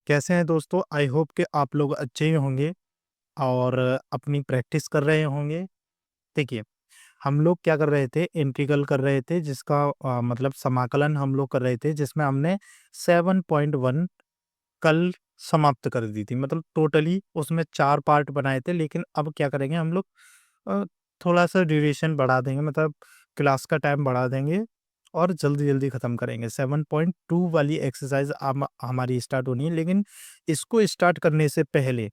कैसे हैं दोस्तों? आई होप कि आप लोग अच्छे ही होंगे और अपनी प्रैक्टिस कर रहे होंगे। देखिए, हम लोग क्या कर रहे थे, इंटीग्रल कर रहे थे जिसका मतलब समाकलन हम लोग कर रहे थे जिसमें हमने 7.1 कल समाप्त कर दी थी। मतलब टोटली उसमें 4 पार्ट बनाए थे, लेकिन अब क्या करेंगे हम लोग अ, थोड़ा-सा ड्यूरेशन बढ़ा देंगे, मतलब क्लास का टाइम बढ़ा देंगे और जल्दी-जल्दी ख़त्म करेंगे। 7.2 वाली एक्सरसाइज़ हमारी स्टार्ट होनी है, लेकिन इसको स्टार्ट करने से पहले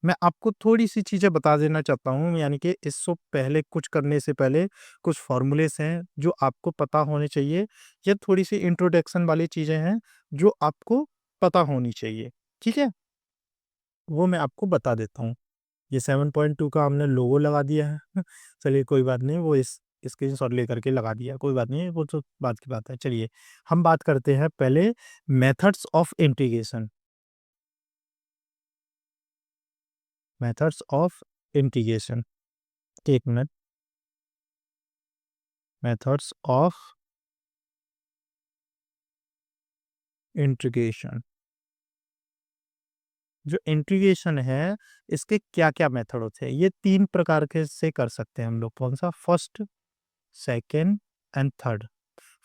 मैं आपको थोड़ी-सी चीज़ें बता देना चाहता हूँ, यानी कि इससे पहले कुछ करने से पहले कुछ फ़ॉर्मूलेज़ हैं जो आपको पता होने चाहिए। ये थोड़ी-सी इंट्रोडक्शन वाली चीज़ें हैं जो आपको पता होनी चाहिए, ठीक है? वो मैं आपको बता देता हूँ। ये 7.2 का हमने लोगो लगा दिया है। चलिए कोई बात नहीं, वो इस स्क्रीनशॉट लेकर के लगा दिया, कोई बात नहीं, वो तो बात की बात है। चलिए, हम बात करते हैं पहले methods of integration. Methods of integration, 1 minute. Methods of integration, जो इंटीग्रेशन है, इसके क्या-क्या मेथड होते हैं? ये 3 प्रकार के से कर सकते हैं हम लोग। कौन-सा? First, second and third.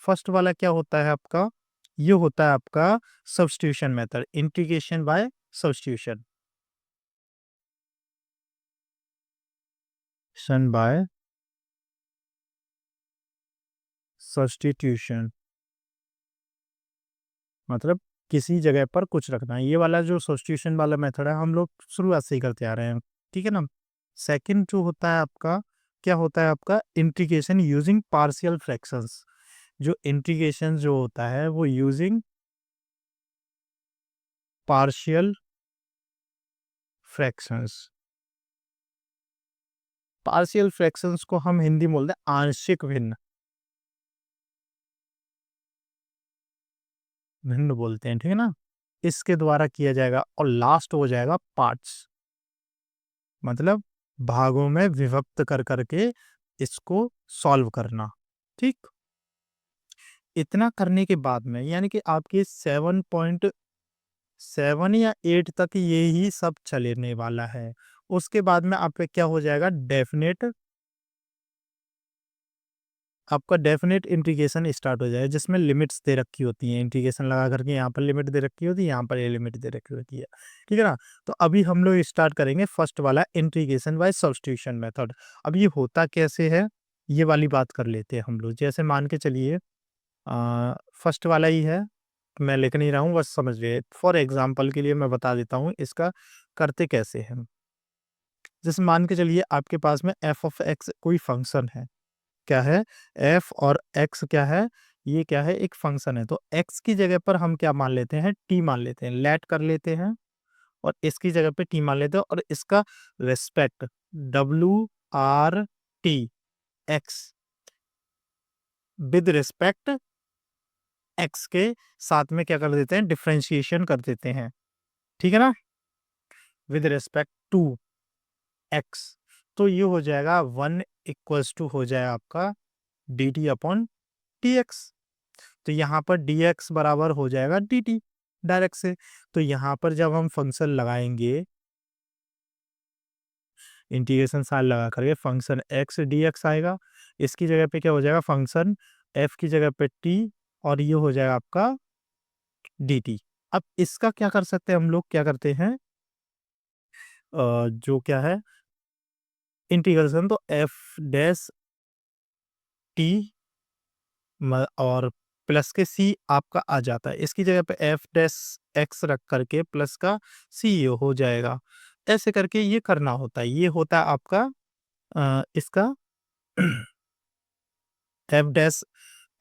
First वाला क्या होता है आपका? ये होता है आपका substitution method, integration by substitution. शन बाय सब्स्टिट्यूशन मतलब किसी जगह पर कुछ रखना है। ये वाला जो सब्स्टिट्यूशन वाला मेथड है, हम लोग शुरुआत से ही करते आ रहे हैं, ठीक है ना? सेकंड जो होता है आपका, क्या होता है आपका? Integration using partial fractions. जो इंटीग्रेशन जो होता है वो using partial fractions. Partial fractions को हम हिंदी में बोलते हैं आंशिक भिन्न, भिन्न बोलते हैं, ठीक है ना? इसके द्वारा किया जाएगा और लास्ट हो जाएगा पार्ट्स, मतलब भागों में विभक्त कर करके इसको सॉल्व करना, ठीक? इतना करने के बाद में यानी कि आपकी 7.7 या 8 तक ये ही सब चलने वाला है। उसके बाद में आपका क्या हो जाएगा? आपका डेफिनेट इंटीग्रेशन स्टार्ट हो जाएगा, जिसमें लिमिट्स दे रखी होती हैं। इंटीग्रेशन लगा करके यहाँ पर लिमिट दे रखी होती है, यहाँ पर ये लिमिट दे रखी होती है, ठीक है ना? तो अभी हम लोग स्टार्ट करेंगे फर्स्ट वाला इंटीग्रेशन बाय सब्स्टिट्यूशन मेथड। अब ये होता कैसे है, ये वाली बात कर लेते हैं हम लोग। जैसे मान के चलिए फर्स्ट वाला ही है, मैं लिख नहीं रहा हूँ, बस समझ लिए। फॉर एग्जाम्पल के लिए मैं बता देता हूँ इसका करते कैसे हैं। जैसे मान के चलिए आपके पास में एफ ऑफ एक्स कोई फंक्शन है। क्या है? एफ और एक्स क्या है? ये क्या है? एक फंक्शन है। तो एक्स की जगह पर हम क्या मान लेते हैं? टी मान लेते हैं, लेट कर लेते हैं और इसकी जगह पे टी मान लेते हैं और इसका respect W R T x with respect x के साथ में क्या कर देते हैं? डिफरेंशिएशन कर देते हैं, ठीक है ना? With respect to x. तो ये हो जाएगा 1 इक्वल्स टू हो जाए आपका D t upon T x. तो यहाँ पर dx बराबर हो जाएगा dt डायरेक्ट से। तो यहाँ पर जब हम फंक्शन लगाएंगे, इंटीग्रेशन साइन लगा करके फंक्शन x dx आएगा। इसकी जगह पे क्या हो जाएगा? फंक्शन f की जगह पे t और ये हो जाएगा आपका dt। अब इसका क्या कर सकते हैं हम लोग? क्या करते हैं जो क्या है इंटीग्रेशन, तो f डैश t और प्लस के c आपका आ जाता है। इसकी जगह पे एफ डैश एक्स रख करके प्लस का c हो जाएगा। ऐसे करके ये करना होता है। ये होता है आपका इसका एफ डैश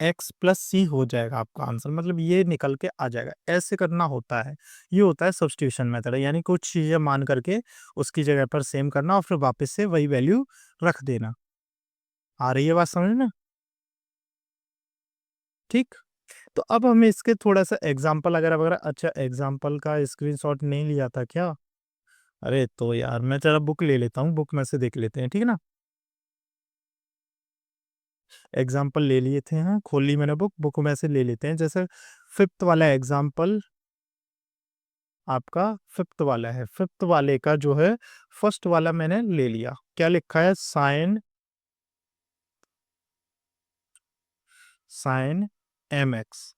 एक्स प्लस सी हो जाएगा आपका आंसर, मतलब ये निकल के आ जाएगा। ऐसे करना होता है। ये होता है सब्स्टिट्यूशन मेथड, यानी कुछ चीजें मान करके उसकी जगह पर सेम करना और फिर वापस से वही वैल्यू रख देना। आ रही है बात समझ में? ठीक। तो अब हमें इसके थोड़ा-सा एग्ज़ाम्पल अगर वगैरह, अच्छा एग्ज़ाम्पल का स्क्रीनशॉट नहीं लिया था क्या? अरे! तो यार मैं ज़रा बुक ले लेता हूँ, बुक में से देख लेते हैं, ठीक है ना? एग्ज़ाम्पल ले लिए थे हाँ, खोल ली मैंने बुक, बुक में से ले लेते हैं। जैसे 5th वाला एग्ज़ाम्पल आपका फिफ्थ वाला है। फिफ्थ वाले का जो है फर्स्ट वाला मैंने ले लिया। क्या लिखा है? साइन एम एक्स,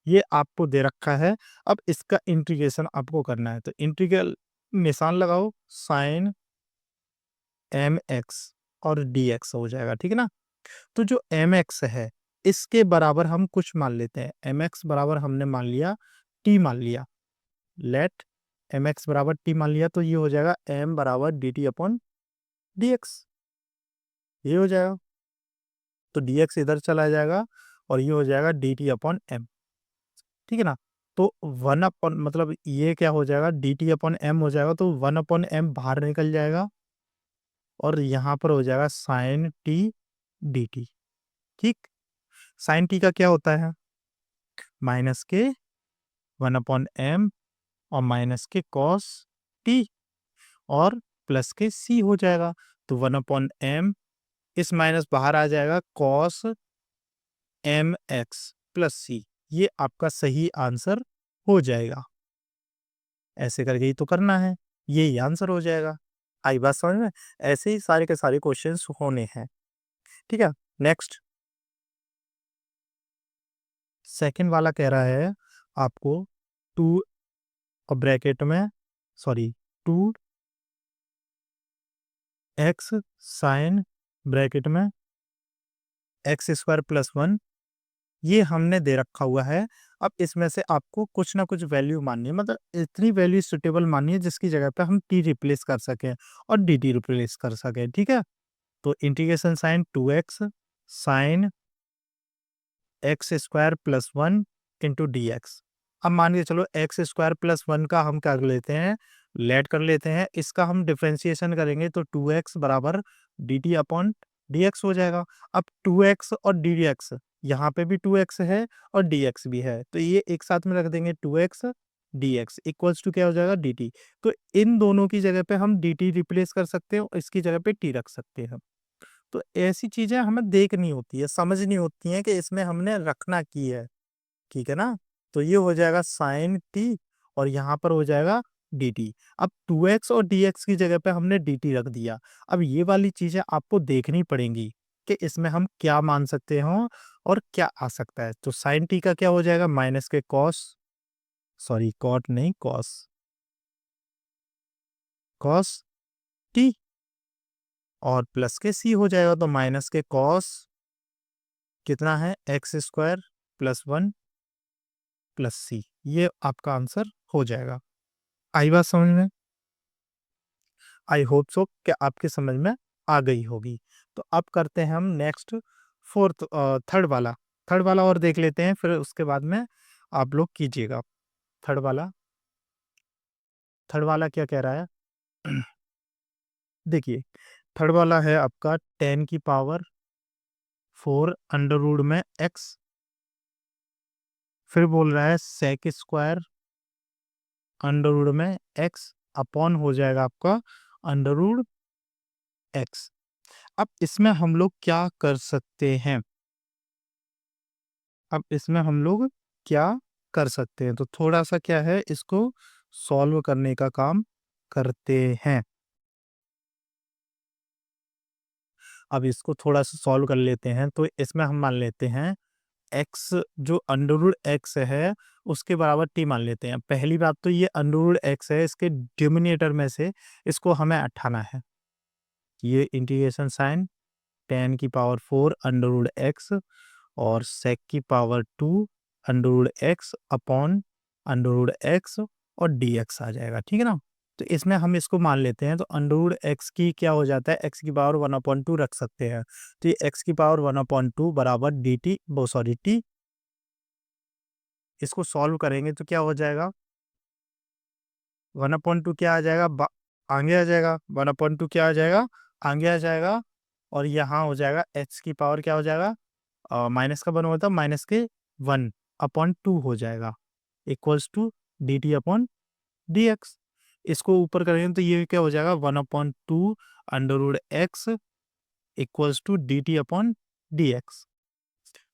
ये आपको दे रखा है। अब इसका इंटीग्रेशन आपको करना है, तो इंटीग्रल निशान लगाओ, साइन एम एक्स और डी एक्स हो जाएगा, ठीक है ना। तो जो एम एक्स है इसके बराबर हम कुछ मान लेते हैं। एम एक्स बराबर हमने मान लिया टी मान लिया। लेट एम एक्स बराबर टी मान लिया, तो ये हो जाएगा एम बराबर D t upon d x, ये हो जाएगा। तो डी एक्स इधर चला जाएगा और ये हो जाएगा डी टी अपॉन एम, ठीक है ना। तो वन अपॉन मतलब ये क्या हो जाएगा, डी टी अपॉन एम हो जाएगा, तो वन अपॉन एम बाहर निकल जाएगा और यहाँ पर हो जाएगा साइन टी डी टी, ठीक। साइन टी का क्या होता है? माइनस के वन अपॉन एम और माइनस के कॉस टी और प्लस के सी हो जाएगा। तो वन अपॉन एम, इस माइनस बाहर आ जाएगा, cos M x plus c, ये आपका सही आंसर हो जाएगा। ऐसे करके ही तो करना है, यही आंसर हो जाएगा। आई बात समझ में? ऐसे ही सारे के सारे क्वेश्चंस होने हैं, ठीक है। नेक्स्ट सेकंड वाला कह रहा है आपको टू और ब्रैकेट में, sorry, two x sin bracket में एक्स स्क्वायर प्लस वन, ये हमने दे रखा हुआ है। अब इसमें से आपको कुछ ना कुछ वैल्यू माननी है, मतलब इतनी वैल्यू सुटेबल माननी है जिसकी जगह पे हम टी रिप्लेस कर सकें और डी टी रिप्लेस कर सकें, ठीक है। तो integration sign to x sine x square plus one into D x. अब मान के चलो एक्स स्क्वायर प्लस वन का हम क्या कर लेते हैं, लेट कर लेते हैं, इसका हम डिफ्रेंसिएशन करेंगे तो टू एक्स बराबर D t upon d x हो जाएगा। अब टू एक्स और डी एक्स, यहाँ पे भी टू एक्स है और डी एक्स भी है, तो ये एक साथ में रख देंगे, two x d x equals to क्या हो जाएगा, डी टी। तो इन दोनों की जगह पे हम डी टी रिप्लेस कर सकते हैं और इसकी जगह पे टी रख सकते हैं। तो ऐसी चीजें हमें देखनी होती है, समझनी होती है कि इसमें हमने रखना की है, ठीक है ना। तो ये हो जाएगा साइन टी और यहाँ पर हो जाएगा डी टी। अब टू एक्स और डी एक्स की जगह पे हमने डी टी रख दिया। अब ये वाली चीजें आपको देखनी पड़ेंगी कि इसमें हम क्या मान सकते हो और क्या आ सकता है। तो साइन टी का क्या हो जाएगा, माइनस के कॉस, सॉरी कॉट नहीं, कॉस, कॉस टी और प्लस के सी हो जाएगा, तो माइनस के कॉस कितना है, x square plus one plus c, ये आपका आंसर हो जाएगा। आई बात समझ में? आई होप सो कि आपके समझ में आ गई होगी। तो अब करते हैं हम नेक्स्ट फोर्थ थर्ड वाला। थर्ड वाला और देख लेते हैं, फिर उसके बाद में आप लोग कीजिएगा। थर्ड वाला, थर्ड वाला क्या कह रहा है? देखिए, थर्ड वाला है आपका 10 की पावर 4 अंडर रूट में एक्स, फिर बोल रहा है सेक स्क्वायर अंडर रूट में एक्स अपॉन हो जाएगा आपका अंडर रूट एक्स। अब इसमें हम लोग क्या कर सकते हैं, अब इसमें हम लोग क्या कर सकते हैं, तो थोड़ा सा क्या है, इसको सॉल्व करने का काम करते हैं। अब इसको थोड़ा सा सॉल्व कर लेते हैं, तो इसमें हम मान लेते हैं एक्स, जो अंडर रूट एक्स है उसके बराबर टी मान लेते हैं। पहली बात तो ये अंडर रूट एक्स है, इसके डिनोमिनेटर में से इसको हमें हटाना है। ये इंटीग्रेशन साइन 10 की पावर 4 अंडर रूट एक्स और सेक की power 2 under root x upon under root x और डी एक्स आ जाएगा, ठीक है ना। तो इसमें हम इसको मान लेते हैं, तो अंडर रूट एक्स की क्या हो जाता है, एक्स की पावर 1/2 रख सकते हैं। तो ये एक्स की पावर 1/2 बराबर डी टी, वो सॉरी टी, इसको सॉल्व करेंगे तो क्या हो जाएगा, 1/2 क्या आ जाएगा, आगे आ जाएगा, 1/2 क्या आ जाएगा, आगे आ जाएगा। और यहाँ हो जाएगा एक्स की पावर क्या हो जाएगा, माइनस का वन होता है, माइनस के 1/2 हो जाएगा, equals to d t upon d x. इसको ऊपर करेंगे तो ये क्या हो जाएगा, 1/2 under root x equals to d t upon d x.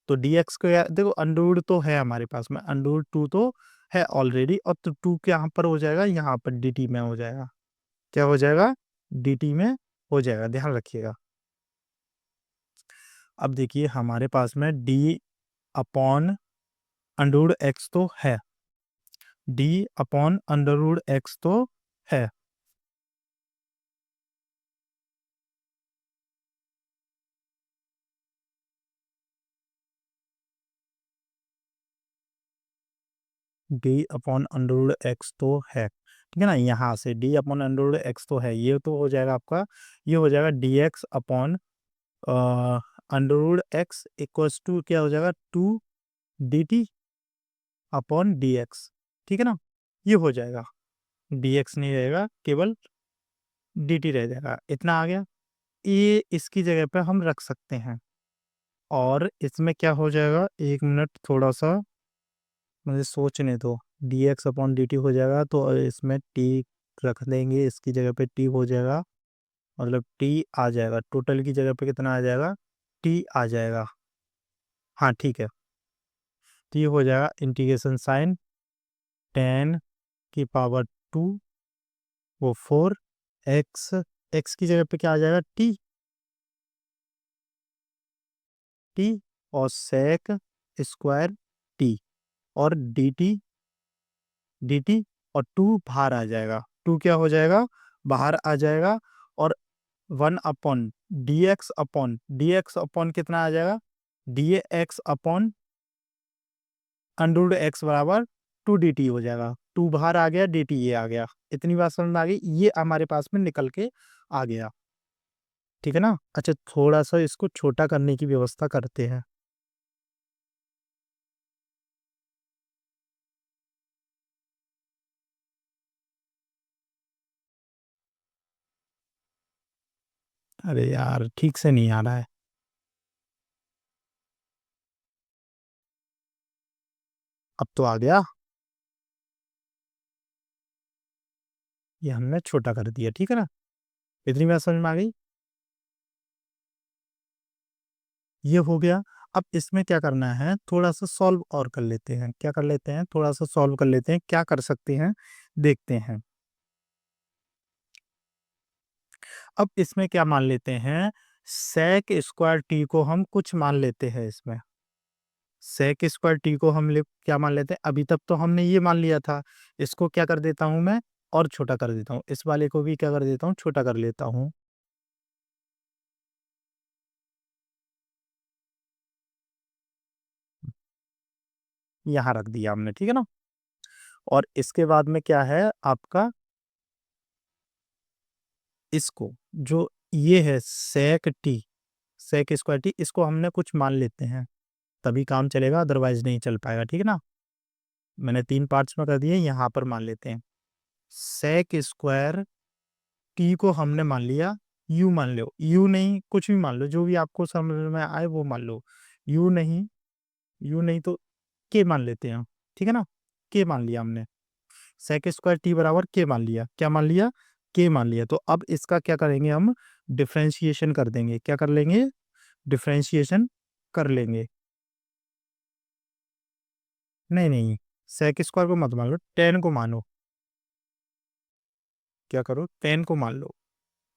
तो डी एक्स को देखो अंडर रूट तो है हमारे पास में, अंडर रूट 2 तो है ऑलरेडी, और तो 2 के यहाँ पर हो जाएगा, यहाँ पर dt में हो जाएगा। क्या हो जाएगा? dt में हो जाएगा, ध्यान रखिएगा। अब देखिए हमारे पास में d upon under root x तो है, d upon under root x तो है। D upon under root x तो है, ठीक है ना। यहाँ से d upon under root x तो है, ये तो हो जाएगा आपका, ये हो जाएगा d x upon under root x equals to क्या हो जाएगा, 2 d t upon d x, ठीक है ना। ये हो जाएगा, डी एक्स नहीं रहेगा, केवल डी टी रह जाएगा। इतना आ गया, ये इसकी जगह पे हम रख सकते हैं। और इसमें क्या हो जाएगा, एक मिनट थोड़ा सा मुझे सोचने दो। D x upon D T हो जाएगा, तो इसमें टी रख देंगे, इसकी जगह पे टी हो जाएगा, मतलब टी आ जाएगा, टोटल की जगह पे कितना आ जाएगा, टी आ जाएगा। हाँ ठीक है, तो ये हो जाएगा इंटीग्रेशन साइन 10 की पावर 2 वो 4 एक्स, एक्स की जगह पे क्या आ जाएगा, टी, टी और सेक स्क्वायर टी, और डी टी, डी टी और 2 बाहर आ जाएगा, 2 क्या हो जाएगा, बाहर आ जाएगा। और 1 अपॉन डी एक्स अपॉन कितना आ जाएगा, d x upon under root x बराबर 2 डी टी हो जाएगा, 2 बाहर आ गया, डी टी ये आ गया। इतनी बात समझ में आ गई, ये हमारे पास में निकल के आ गया, ठीक है ना। अच्छा थोड़ा सा इसको छोटा करने की व्यवस्था करते हैं। अरे यार ठीक से नहीं आ रहा है, अब तो आ गया, ये हमने छोटा कर दिया, ठीक है ना। इतनी बात समझ में आ गई, ये हो गया। अब इसमें क्या करना है, थोड़ा सा सॉल्व और कर लेते हैं। क्या कर लेते हैं, थोड़ा सा सॉल्व कर लेते हैं, क्या कर सकते हैं देखते हैं। अब इसमें क्या मान लेते हैं, सेक स्क्वायर टी को हम कुछ मान लेते हैं इसमें। सेक स्क्वायर टी को हम क्या मान लेते हैं, अभी तक तो हमने ये मान लिया था। इसको क्या कर देता हूं मैं, और छोटा कर देता हूँ, इस वाले को भी क्या कर देता हूँ, छोटा कर लेता हूँ। यहाँ रख दिया हमने, ठीक है ना। और इसके बाद में क्या है आपका, इसको जो ये है सेक टी, सेक स्क्वायर टी, इसको हमने कुछ मान लेते हैं, तभी काम चलेगा, अदरवाइज नहीं चल पाएगा, ठीक है ना। मैंने 3 पार्ट्स में कर दिए, यहाँ पर मान लेते हैं। सेक स्क्वायर टी को हमने मान लिया, यू मान लो, यू नहीं कुछ भी मान लो, जो भी आपको समझ में आए वो मान लो। यू नहीं, यू नहीं तो के मान लेते हैं, ठीक है ना। के मान लिया हमने, सेक स्क्वायर टी बराबर के मान लिया, क्या मान लिया, के मान लिया। तो अब इसका क्या करेंगे हम, डिफ्रेंशिएशन कर देंगे, क्या कर लेंगे, डिफ्रेंशिएशन कर लेंगे। नहीं नहीं, सेक स्क्वायर को मत मान लो, टेन को मानो। क्या करो, टेन को मान लो।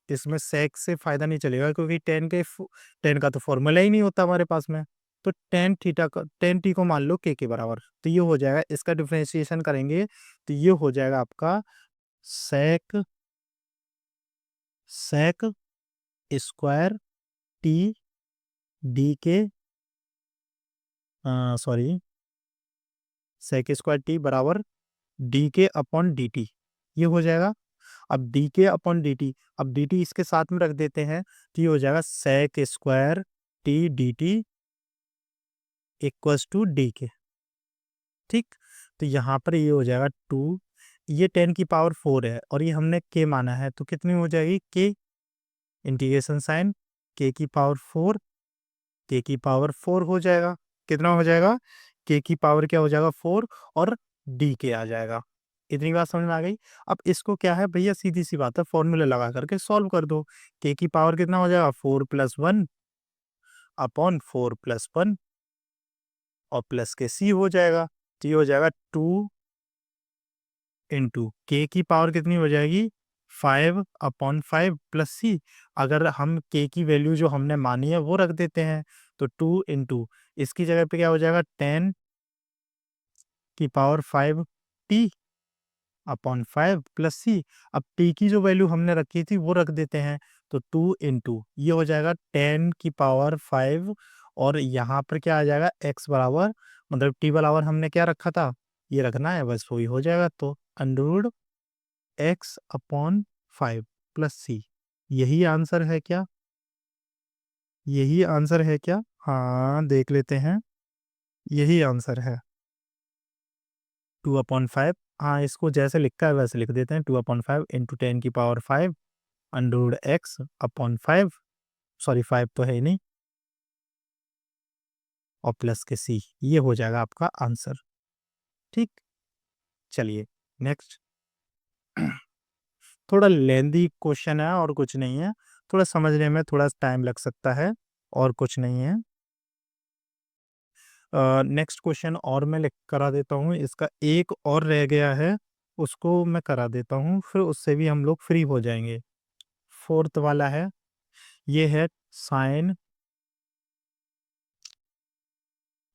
इसमें सेक से फायदा नहीं चलेगा, क्योंकि टेन का तो फॉर्मूला ही नहीं होता हमारे पास में। तो टेन थीटा का, टेन टी को मान लो के बराबर, तो ये हो जाएगा, इसका डिफरेंशिएशन करेंगे तो ये हो जाएगा आपका सेक, सेक स्क्वायर टी डी के, सॉरी, सेक स्क्वायर टी बराबर डी के अपॉन डी टी, ये हो जाएगा। अब डी के अपॉन डी टी, अब डी टी इसके साथ में रख देते हैं, तो ये हो जाएगा sec square t d t equals to d के, ठीक। तो यहाँ पर ये हो जाएगा 2, ये 10 की पावर 4 है, और ये हमने के माना है, तो कितनी हो जाएगी के, इंटीग्रेशन साइन के की पावर 4, के की पावर 4 हो जाएगा, कितना हो जाएगा, के की पावर क्या हो जाएगा 4, और डी के आ जाएगा। इतनी बात समझ में आ गई। अब इसको क्या है भैया, सीधी सी बात है, फॉर्मूला लगा करके सॉल्व कर दो। के की पावर कितना हो जाएगा, 4+1 अपॉन 4+1, और प्लस के सी हो जाएगा, तो ये हो जाएगा 2 इंटू के की पावर कितनी हो जाएगी 5/5 प्लस सी। अगर हम के की वैल्यू जो हमने मानी है वो रख देते हैं तो 2 इंटू इसकी जगह पे क्या हो जाएगा 10 की पावर 5t/5 प्लस सी। अब टी की जो वैल्यू हमने रखी थी वो रख देते हैं तो 2 इंटू ये हो जाएगा 10 की पावर 5 और यहाँ पर क्या आ जाएगा एक्स बराबर मतलब टी बराबर हमने क्या रखा था ये रखना है बस वही हो जाएगा तो अंडर x/5 प्लस सी। यही आंसर है क्या? यही आंसर है क्या? हाँ देख लेते हैं, यही आंसर है 2/5। हाँ इसको जैसे लिखा है वैसे लिख देते हैं 2/5 इंटू 10 की पावर 5 अंडर x/5 सॉरी 5 तो है ही नहीं और प्लस के सी। ये हो जाएगा आपका आंसर। ठीक, चलिए नेक्स्ट। थोड़ा लेंदी क्वेश्चन है और कुछ नहीं है, थोड़ा समझने में थोड़ा टाइम लग सकता है और कुछ नहीं है। नेक्स्ट क्वेश्चन और मैं लिख करा देता हूँ, इसका एक और रह गया है उसको मैं करा देता हूँ फिर उससे भी हम लोग फ्री हो जाएंगे। फोर्थ वाला है, ये है sin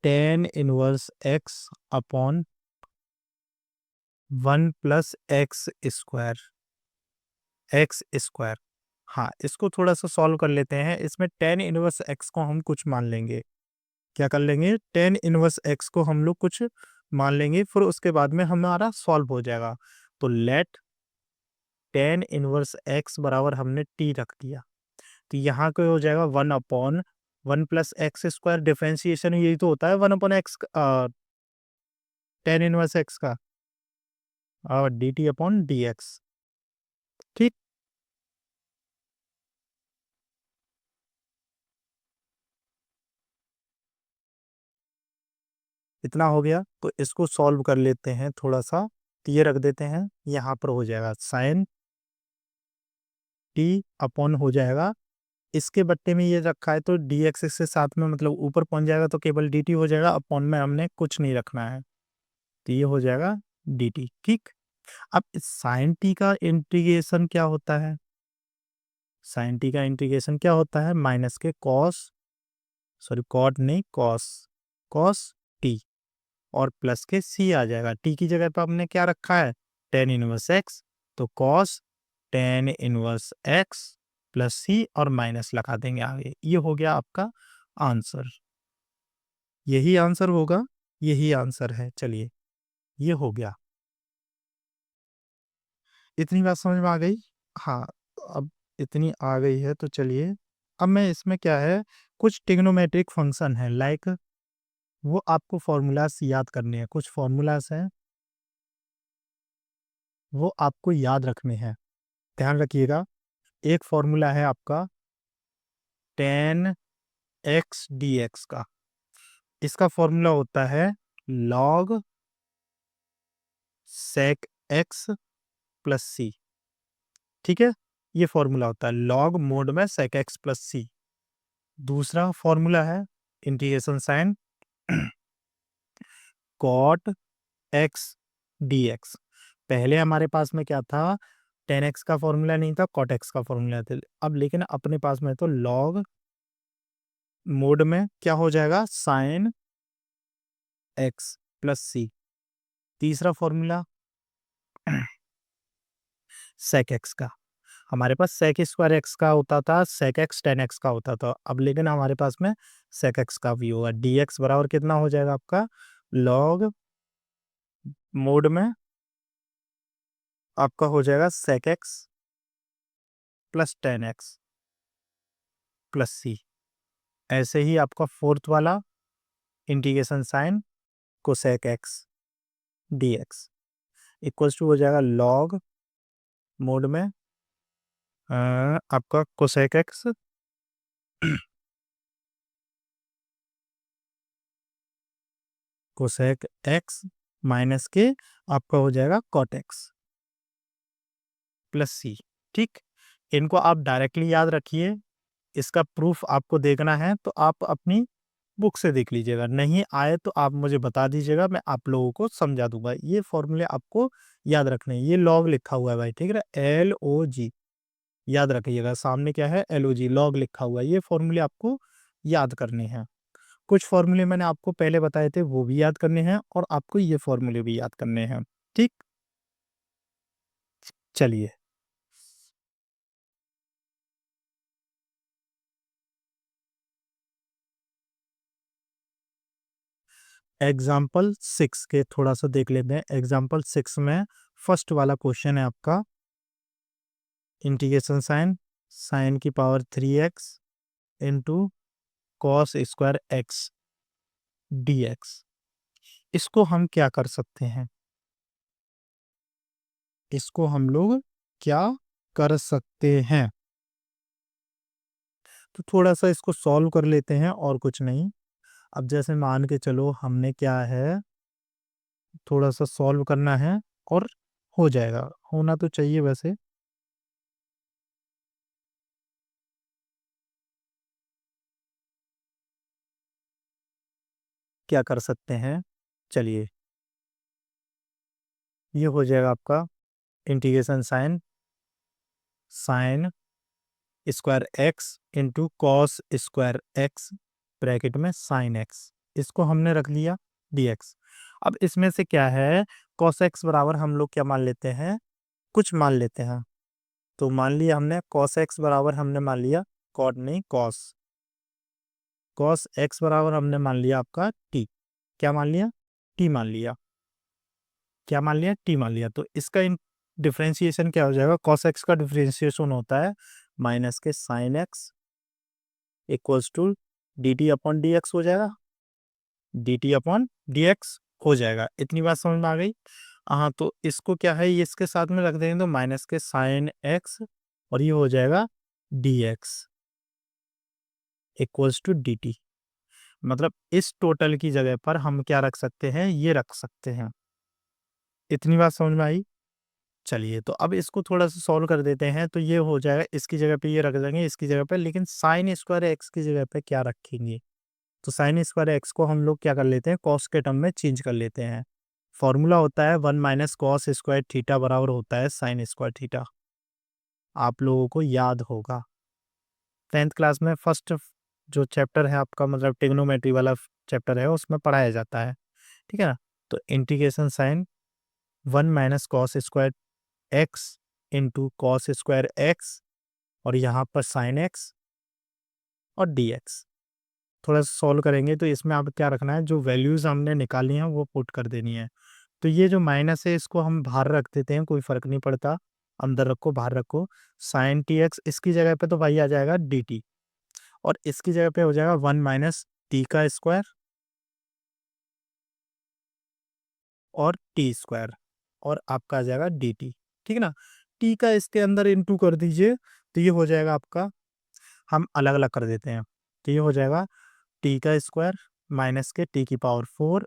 tan inverse x upon 1 plus x square. हाँ इसको थोड़ा सा सॉल्व कर लेते हैं। इसमें टेन इनवर्स एक्स को हम कुछ मान लेंगे। क्या कर लेंगे? टेन इनवर्स एक्स को हम लोग कुछ मान लेंगे फिर उसके बाद में हमारा सॉल्व हो जाएगा। तो लेट टेन इनवर्स एक्स बराबर हमने टी रख दिया तो यहाँ को हो जाएगा 1/1 प्लस x² डिफरेंशिएशन यही तो होता है 1/x टेन इनवर्स एक्स का और dt/dx। ठीक, इतना हो गया तो इसको सॉल्व कर लेते हैं थोड़ा सा। तो ये रख देते हैं यहाँ पर हो जाएगा साइन टी अपॉन हो जाएगा इसके बट्टे में ये रखा है तो डी एक्स से साथ में मतलब ऊपर पहुंच जाएगा तो केवल डी टी हो जाएगा, अपॉन में हमने कुछ नहीं रखना है तो ये हो जाएगा डी टी। ठीक, अब साइन टी का इंटीग्रेशन क्या होता है? साइन टी का इंटीग्रेशन क्या होता है? माइनस के कॉस सॉरी कॉट नहीं कॉस कॉस टी और प्लस के सी आ जाएगा। टी की जगह पर हमने क्या रखा है? टेन इनवर्स एक्स तो cos tan inverse x plus c और माइनस लगा देंगे आगे। ये हो गया आपका आंसर। यही आंसर होगा, यही आंसर है। चलिए ये हो गया। इतनी बात समझ में आ गई? हाँ, अब इतनी आ गई है तो चलिए अब मैं इसमें क्या है कुछ ट्रिग्नोमेट्रिक फंक्शन है लाइक वो आपको फॉर्मूलाज याद करने हैं। कुछ फॉर्मूलाज हैं वो आपको याद रखने हैं, ध्यान रखिएगा। एक फॉर्मूला है आपका टेन एक्स डी एक्स का। इसका फॉर्मूला होता है लॉग सेक एक्स प्लस सी। ठीक है, ये फॉर्मूला होता है लॉग मोड में सेक एक्स प्लस सी। दूसरा फॉर्मूला है integration sin cot x d x. पहले हमारे पास में क्या था? टेन एक्स का फॉर्मूला नहीं था, कॉट एक्स का फॉर्मूला था। अब लेकिन अपने पास में तो लॉग मोड में क्या हो जाएगा साइन एक्स प्लस सी। तीसरा फॉर्मूला सेक एक्स का। हमारे पास सेक स्क्वायर एक्स का होता था, सेक एक्स टेन एक्स का होता था। अब लेकिन हमारे पास में सेक एक्स का भी होगा। डी एक्स बराबर कितना हो जाएगा आपका? लॉग मोड में आपका हो जाएगा sec x plus tan x plus c. ऐसे ही आपका फोर्थ वाला integration sine cosec x d x equals to हो जाएगा लॉग मोड में आपका cosec x cosec x minus के आपका हो जाएगा कॉट एक्स प्लस सी। ठीक, इनको आप डायरेक्टली याद रखिए। इसका प्रूफ आपको देखना है तो आप अपनी बुक से देख लीजिएगा, नहीं आए तो आप मुझे बता दीजिएगा, मैं आप लोगों को समझा दूँगा। ये फ़ॉर्मूले आपको याद रखने हैं, ये लॉग लिखा हुआ है भाई, ठीक है ना? LOG याद रखिएगा, सामने क्या है LOG लॉग लिखा हुआ है, ये फ़ॉर्मूले आपको याद करने हैं। कुछ फ़ॉर्मूले मैंने आपको पहले बताए थे, वो भी याद करने हैं और आपको ये फ़ॉर्मूले भी याद करने हैं, ठीक? चलिए, एग्ज़ाम्पल 6 के थोड़ा-सा देख लेते हैं। एग्ज़ाम्पल 6 में फर्स्ट वाला क्वेश्चन है आपका इंटीग्रेशन साइन, साइन की power 3x into cos square x dx। इसको हम क्या कर सकते हैं? इसको हम लोग क्या कर सकते हैं? तो थोड़ा-सा इसको सॉल्व कर लेते हैं और कुछ नहीं। अब जैसे मान के चलो हमने क्या है, थोड़ा-सा सॉल्व करना है और हो जाएगा। होना तो चाहिए वैसे। क्या कर सकते हैं? चलिए, ये हो जाएगा आपका integration sin, sin square x into cos square x bracket में साइन एक्स। इसको हमने रख लिया dx। अब इसमें से क्या है, कॉस एक्स बराबर हम लोग क्या मान लेते हैं? कुछ मान लेते हैं। तो मान लिया हमने कॉस एक्स बराबर हमने मान लिया कॉट नहीं कॉस, कॉस एक्स बराबर हमने मान लिया आपका टी। क्या मान लिया? टी मान लिया। क्या मान लिया? टी मान लिया। तो इसका डिफरेंशिएशन क्या हो जाएगा? कॉस एक्स का डिफरेंशिएशन होता है माइनस के sin x equals to d t upon d x हो जाएगा, d t upon d x हो जाएगा। इतनी बात समझ में आ गई? हाँ, तो इसको क्या है, ये इसके साथ में रख देंगे तो माइनस के साइन एक्स और ये हो जाएगा d x equals to d t. मतलब इस टोटल की जगह पर हम क्या रख सकते हैं? ये रख सकते हैं। इतनी बात समझ में आई? चलिए, तो अब इसको थोड़ा-सा सॉल्व कर देते हैं, तो ये हो जाएगा, इसकी जगह पे ये रख देंगे, इसकी जगह पे, लेकिन साइन स्क्वायर एक्स की जगह पे क्या रखेंगे? तो साइन स्क्वायर एक्स को हम लोग क्या कर लेते हैं? कॉस के टर्म में चेंज कर लेते हैं। फॉर्मूला होता है 1 माइनस कॉस स्क्वायर थीटा बराबर होता है साइन स्क्वायर थीटा। आप लोगों को याद होगा। 10th क्लास में फर्स्ट जो चैप्टर है आपका, मतलब ट्रिग्नोमेट्री वाला चैप्टर है, उसमें पढ़ाया जाता है। ठीक है ना? तो integration sin 1 minus cos square x into cos square x और यहाँ पर साइन एक्स और डी एक्स। थोड़ा सा सॉल्व करेंगे तो इसमें आप क्या रखना है, जो वैल्यूज़ हमने निकाली हैं वो पुट कर देनी है। तो ये जो माइनस है इसको हम बाहर रख देते हैं, कोई फ़र्क नहीं पड़ता। अंदर रखो, बाहर रखो। साइन टी एक्स इसकी जगह पे तो भाई आ जाएगा डी टी और इसकी जगह पे हो जाएगा 1 माइनस टी का स्क्वायर और टी स्क्वायर और आपका आ जाएगा डी टी। ठीक है ना? टी का इसके अंदर इंटू कर दीजिए तो ये हो जाएगा आपका, हम अलग-अलग कर देते हैं। तो ये हो जाएगा टी का स्क्वायर माइनस के टी की पावर 4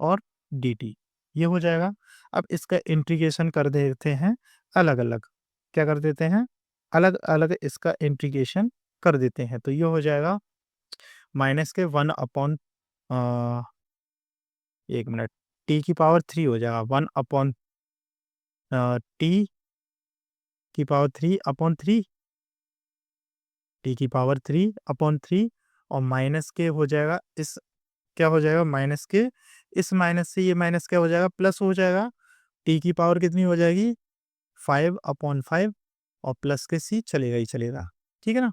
और dt, ये हो जाएगा। अब इसका इंटीग्रेशन कर देते हैं अलग-अलग। क्या कर देते हैं? अलग-अलग इसका इंटीग्रेशन कर देते हैं। तो ये हो जाएगा माइनस के 1 अपॉन 1 मिनट, t की पावर 3 हो जाएगा 1 अपॉन t की पावर 3 अपॉन 3, t की पावर 3 अपॉन 3 और माइनस के हो जाएगा इस, क्या हो जाएगा माइनस के, इस माइनस से ये माइनस क्या हो जाएगा? प्लस हो जाएगा। टी की पावर कितनी हो जाएगी? 5 अपॉन 5 और प्लस के सी चलेगा ही चलेगा। ठीक है ना?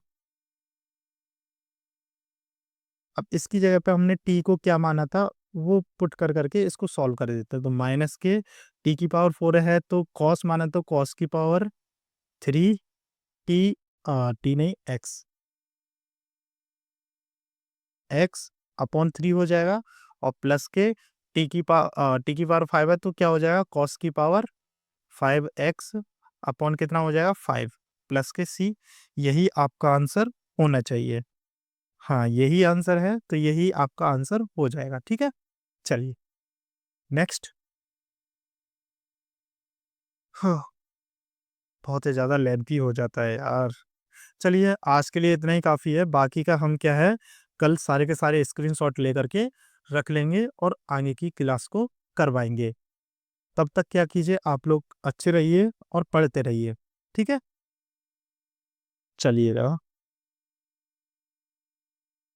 अब इसकी जगह पे हमने टी को क्या माना था, वो पुट कर करके इसको सॉल्व कर देते हैं। तो माइनस के टी की पावर 4 है तो कॉस माना तो कॉस की पावर 3 टी, टी नहीं एक्स, एक्स अपॉन 3 हो जाएगा और प्लस के टी की पावर 5 है तो क्या हो जाएगा? कॉस की पावर 5x अपॉन कितना हो जाएगा? 5 प्लस के सी। यही आपका आंसर होना चाहिए। हाँ, यही आंसर है, तो यही आपका आंसर हो जाएगा, ठीक है? चलिए, नेक्स्ट। हाँ, बहुत ही ज़्यादा लेंथी हो जाता है यार। चलिए, आज के लिए इतना ही काफ़ी है, बाकी का हम क्या है, कल सारे के सारे स्क्रीनशॉट लेकर के रख लेंगे और आगे की क्लास को करवाएँगे। तब तक क्या कीजिए, आप लोग अच्छे रहिए और पढ़ते रहिए। ठीक है? चलिएगा।